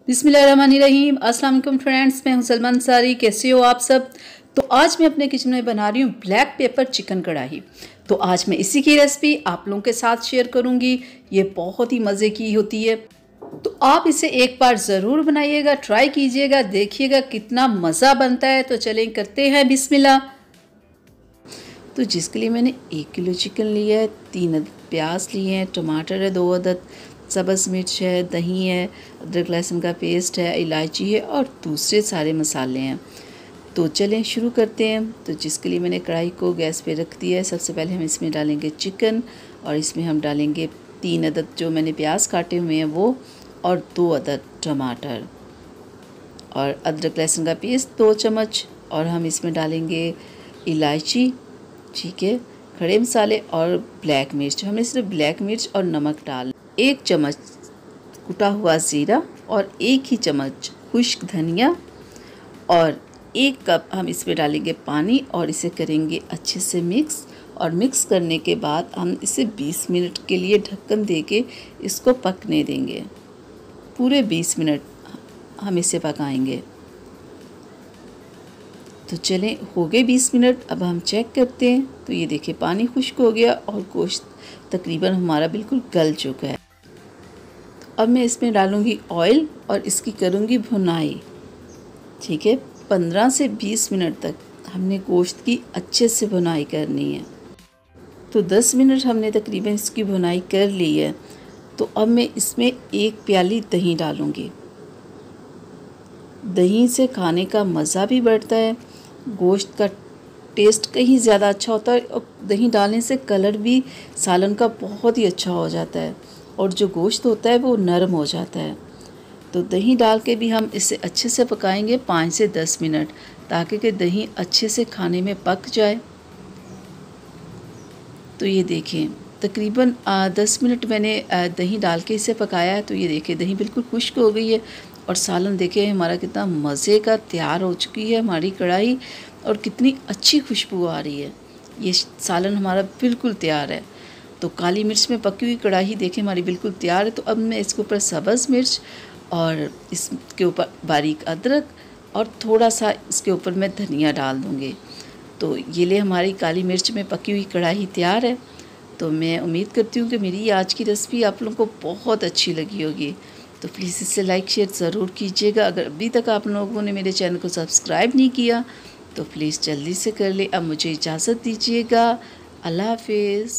बिस्मिल्लाहिर्रहमानिर्रहीम। अस्सलाम वालेकुम फ्रेंड्स, मैं हूं सलमान अंसारी। कैसे हो आप सब? तो आज मैं अपने किचन में बना रही हूँ ब्लैक पेपर चिकन कढ़ाई। तो आज मैं इसी की रेसिपी आप लोगों के साथ शेयर करूँगी। ये बहुत ही मज़े की होती है, तो आप इसे एक बार ज़रूर बनाइएगा, ट्राई कीजिएगा, देखिएगा कितना मज़ा बनता है। तो चलें करते हैं बिस्मिल्लाह। तो जिसके लिए मैंने 1 किलो चिकन लिया है, 3 अदद प्याज लिए हैं, टमाटर है 2 अदद, सब्ज़ मिर्च है, दही है, अदरक लहसुन का पेस्ट है, इलायची है और दूसरे सारे मसाले हैं। तो चलें शुरू करते हैं। तो जिसके लिए मैंने कढ़ाई को गैस पे रख दिया है। सबसे पहले हम इसमें डालेंगे चिकन और इसमें हम डालेंगे 3 अदद जो मैंने प्याज काटे हुए हैं वो, और 2 अदद टमाटर और अदरक लहसुन का पेस्ट 2 चम्मच, और हम इसमें डालेंगे इलायची, ठीक है, खड़े मसाले और ब्लैक मिर्च। हमने सिर्फ ब्लैक मिर्च और नमक डाल, 1 चम्मच कुटा हुआ ज़ीरा और 1 ही चम्मच खुश्क धनिया, और 1 कप हम इसमें डालेंगे पानी और इसे करेंगे अच्छे से मिक्स। और मिक्स करने के बाद हम इसे 20 मिनट के लिए ढक्कन देके इसको पकने देंगे। पूरे 20 मिनट हम इसे पकाएंगे। तो चलें, हो गए 20 मिनट। अब हम चेक करते हैं। तो ये देखिए पानी खुश्क हो गया और गोश्त तकरीबन हमारा बिल्कुल गल चुका है। तो अब मैं इसमें डालूँगी ऑयल और इसकी करूँगी भुनाई, ठीक है। 15 से 20 मिनट तक हमने गोश्त की अच्छे से भुनाई करनी है। तो 10 मिनट हमने तकरीबन इसकी भुनाई कर ली है। तो अब मैं इसमें 1 प्याली दही डालूँगी। दही से खाने का मज़ा भी बढ़ता है, गोश्त का टेस्ट कहीं ज़्यादा अच्छा होता है, और दही डालने से कलर भी सालन का बहुत ही अच्छा हो जाता है और जो गोश्त होता है वो नरम हो जाता है। तो दही डाल के भी हम इसे अच्छे से पकाएंगे 5 से 10 मिनट, ताकि कि दही अच्छे से खाने में पक जाए। तो ये देखें तकरीबन 10 मिनट मैंने दही डाल के इसे पकाया है। तो ये देखें दही बिल्कुल खुश्क हो गई है और सालन देखें हमारा कितना मज़े का तैयार हो चुकी है हमारी कढ़ाई, और कितनी अच्छी खुशबू आ रही है। ये सालन हमारा बिल्कुल तैयार है। तो काली मिर्च में पकी हुई कढ़ाई देखें हमारी बिल्कुल तैयार है। तो अब मैं इसके ऊपर सब्ज़ मिर्च और इसके ऊपर बारीक अदरक और थोड़ा सा इसके ऊपर मैं धनिया डाल दूँगी। तो ये ले हमारी काली मिर्च में पकी हुई कढ़ाई तैयार है। तो मैं उम्मीद करती हूँ कि मेरी आज की रेसिपी आप लोगों को बहुत अच्छी लगी होगी। तो प्लीज़ इसे लाइक शेयर ज़रूर कीजिएगा। अगर अभी तक आप लोगों ने मेरे चैनल को सब्सक्राइब नहीं किया तो प्लीज़ जल्दी से कर ले। अब मुझे इजाज़त दीजिएगा। अल्लाह हाफिज़।